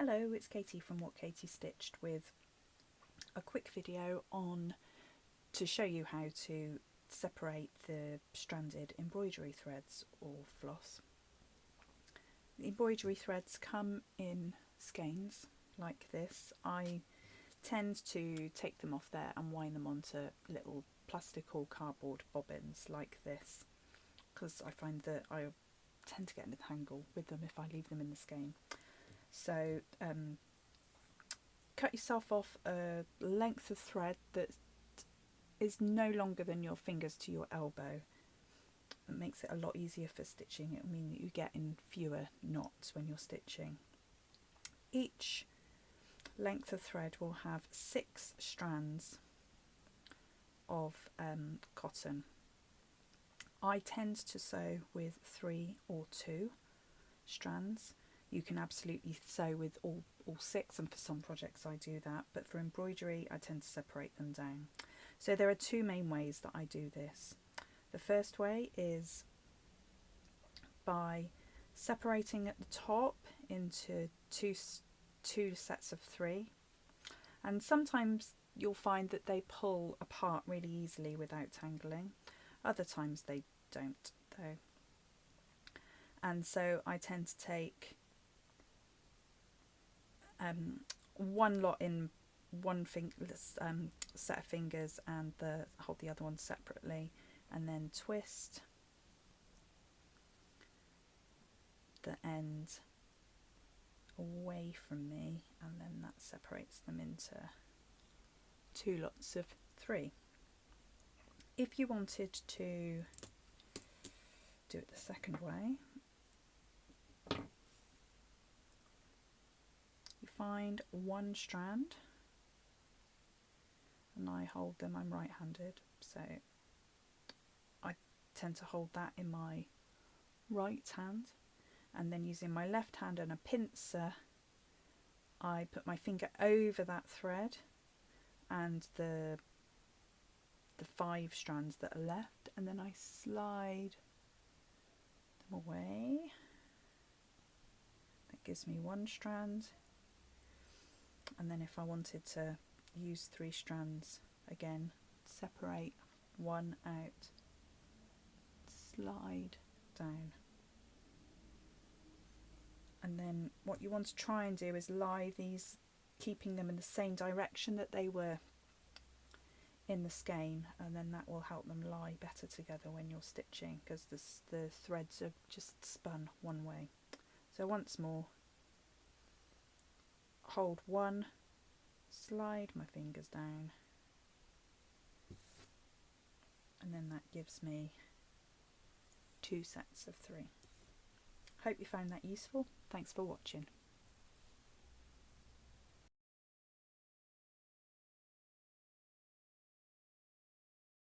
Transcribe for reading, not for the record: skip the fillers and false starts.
Hello, it's Katy from What Katy Stitched with a quick video on to show you how to separate the stranded embroidery threads or floss. The embroidery threads come in skeins like this. I tend to take them off there and wind them onto little plastic or cardboard bobbins like this, because I find that I tend to get in a tangle with them if I leave them in the skein. So cut yourself off a length of thread that is no longer than your fingers to your elbow. It makes it a lot easier for stitching. It will mean that you get in fewer knots when you're stitching. Each length of thread will have 6 strands of cotton. I tend to sew with 3 or 2 strands. You can absolutely sew with all 6, and for some projects I do that, but for embroidery I tend to separate them down. So there are 2 main ways that I do this. The first way is by separating at the top into two sets of 3, and sometimes you'll find that they pull apart really easily without tangling. Other times they don't though. And so I tend to take one lot in one set of fingers and hold the other one separately, and then twist the end away from me, and then that separates them into 2 lots of 3. If you wanted to do it the second way, you find one strand, and I hold them. I'm right-handed, so I tend to hold that in my right hand, and then using my left hand and a pincer I put my finger over that thread and the 5 strands that are left, and then I slide them away. That gives me 1 strand, and then if I wanted to use 3 strands again, separate 1 out, slide down, and then what you want to try and do is lie these, keeping them in the same direction that they were in the skein, and then that will help them lie better together when you're stitching, because the threads are just spun one way. So once more, hold 1, slide my fingers down, and then that gives me 2 sets of 3. Hope you found that useful. Thanks for watching.